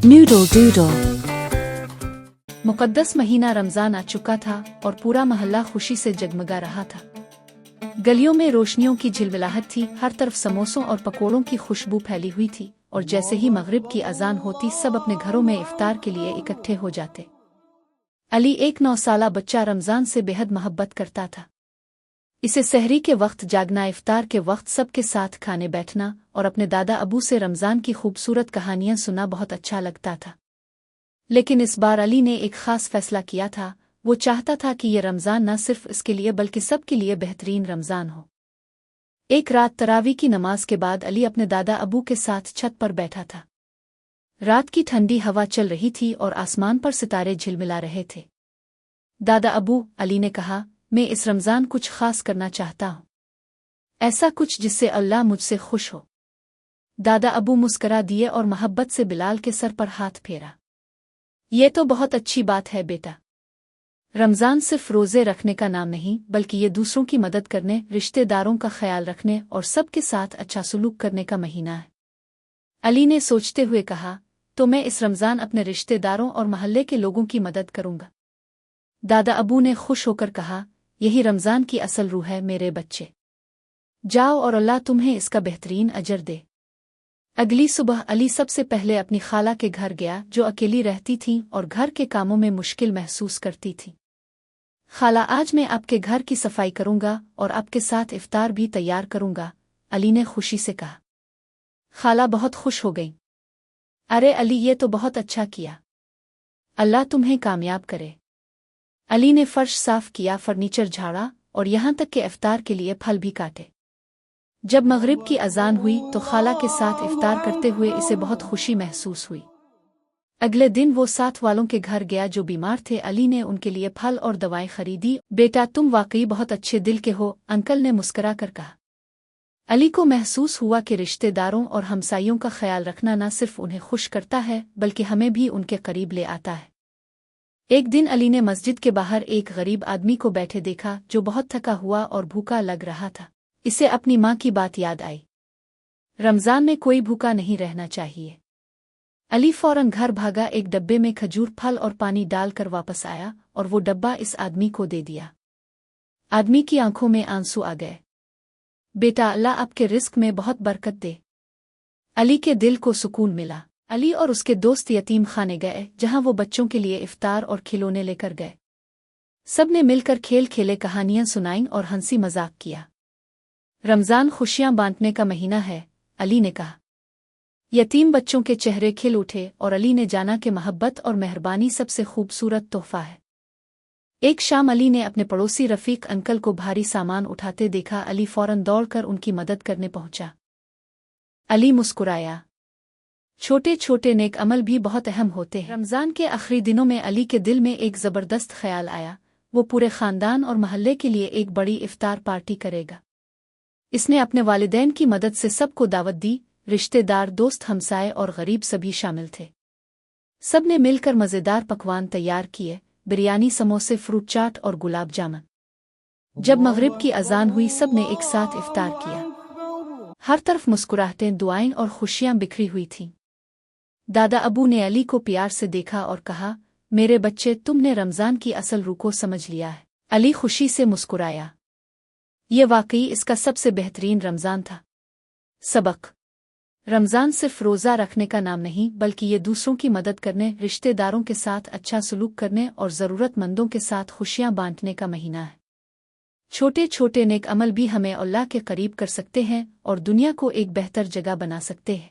Noodle doodle. मुक़द्दस महीना रमज़ान आ चुका था और पूरा मोहल्ला खुशी से जगमगा रहा था। गलियों में रोशनियों की झिलमिलाहट थी, हर तरफ समोसों और पकोड़ों की खुशबू फैली हुई थी और जैसे ही मगरिब की अजान होती सब अपने घरों में इफ्तार के लिए इकट्ठे हो जाते। अली एक 9 साला बच्चा रमज़ान से बेहद मोहब्बत करता था। इसे सहरी के वक्त जागना, इफ्तार के वक्त सबके साथ खाने बैठना और अपने दादा अबू से रमज़ान की खूबसूरत कहानियां सुनना बहुत अच्छा लगता था। लेकिन इस बार अली ने एक ख़ास फैसला किया था। वो चाहता था कि यह रमज़ान न सिर्फ इसके लिए बल्कि सबके लिए बेहतरीन रमज़ान हो। एक रात तरावी की नमाज के बाद अली अपने दादा अबू के साथ छत पर बैठा था। रात की ठंडी हवा चल रही थी और आसमान पर सितारे झिलमिला रहे थे। दादा अबू, अली ने कहा, मैं इस रमज़ान कुछ ख़ास करना चाहता हूँ, ऐसा कुछ जिससे अल्लाह मुझसे खुश हो। दादा अबू मुस्करा दिए और मोहब्बत से बिलाल के सर पर हाथ फेरा। ये तो बहुत अच्छी बात है बेटा। रमज़ान सिर्फ रोज़े रखने का नाम नहीं बल्कि ये दूसरों की मदद करने, रिश्तेदारों का ख्याल रखने और सबके साथ अच्छा सलूक करने का महीना है। अली ने सोचते हुए कहा, तो मैं इस रमज़ान अपने रिश्तेदारों और मोहल्ले के लोगों की मदद करूंगा। दादा अबू ने खुश होकर कहा, यही रमज़ान की असल रूह है मेरे बच्चे। जाओ और अल्लाह तुम्हें इसका बेहतरीन अजर दे। अगली सुबह अली सबसे पहले अपनी खाला के घर गया जो अकेली रहती थी और घर के कामों में मुश्किल महसूस करती थी। खाला, आज मैं आपके घर की सफाई करूंगा और आपके साथ इफ्तार भी तैयार करूंगा, अली ने खुशी से कहा। खाला बहुत खुश हो गई। अरे अली, ये तो बहुत अच्छा किया, अल्लाह तुम्हें कामयाब करे। अली ने फर्श साफ किया, फर्नीचर झाड़ा और यहाँ तक कि इफ्तार के लिए फल भी काटे। जब मगरिब की अजान हुई तो खाला के साथ इफ्तार करते हुए इसे बहुत खुशी महसूस हुई। अगले दिन वो साथ वालों के घर गया जो बीमार थे। अली ने उनके लिए फल और दवाएं खरीदी। बेटा, तुम वाकई बहुत अच्छे दिल के हो, अंकल ने मुस्करा कर कहा। अली को महसूस हुआ कि रिश्तेदारों और हमसाइयों का ख्याल रखना न सिर्फ उन्हें खुश करता है बल्कि हमें भी उनके करीब ले आता है। एक दिन अली ने मस्जिद के बाहर एक गरीब आदमी को बैठे देखा जो बहुत थका हुआ और भूखा लग रहा था। इसे अपनी माँ की बात याद आई, रमज़ान में कोई भूखा नहीं रहना चाहिए। अली फौरन घर भागा, एक डब्बे में खजूर, फल और पानी डालकर वापस आया और वो डब्बा इस आदमी को दे दिया। आदमी की आंखों में आंसू आ गए। बेटा, अल्लाह आपके रिस्क में बहुत बरकत दे। अली के दिल को सुकून मिला। अली और उसके दोस्त यतीम खाने गए जहां वो बच्चों के लिए इफ्तार और खिलौने लेकर गए। सब ने मिलकर खेल खेले, कहानियां सुनाईं और हंसी मजाक किया। रमज़ान खुशियां बांटने का महीना है, अली ने कहा। यतीम बच्चों के चेहरे खिल उठे और अली ने जाना कि मोहब्बत और मेहरबानी सबसे खूबसूरत तोहफा है। एक शाम अली ने अपने पड़ोसी रफ़ीक अंकल को भारी सामान उठाते देखा। अली फौरन दौड़कर उनकी मदद करने पहुंचा। अली मुस्कुराया। छोटे छोटे नेक अमल भी बहुत अहम होते हैं। रमज़ान के आखिरी दिनों में अली के दिल में एक ज़बरदस्त ख्याल आया। वो पूरे ख़ानदान और महल्ले के लिए एक बड़ी इफ्तार पार्टी करेगा। इसने अपने वालिदैन की मदद से सबको दावत दी। रिश्तेदार, दोस्त, हमसाए और गरीब सभी शामिल थे। सब ने मिलकर मज़ेदार पकवान तैयार किए, बिरयानी, समोसे, फ्रूट चाट और गुलाब जामुन। जब मगरिब की अजान हुई सब ने एक साथ इफ्तार किया। हर तरफ मुस्कुराहटें, दुआएं और खुशियां बिखरी हुई थीं। दादा अबू ने अली को प्यार से देखा और कहा, मेरे बच्चे, तुमने रमज़ान की असल रूह को समझ लिया है। अली खुशी से मुस्कुराया। ये वाकई इसका सबसे बेहतरीन रमज़ान था। सबक: रमज़ान सिर्फ रोज़ा रखने का नाम नहीं बल्कि ये दूसरों की मदद करने, रिश्तेदारों के साथ अच्छा सलूक करने और ज़रूरतमंदों के साथ खुशियां बांटने का महीना है। छोटे छोटे नेक अमल भी हमें अल्लाह के करीब कर सकते हैं और दुनिया को एक बेहतर जगह बना सकते हैं।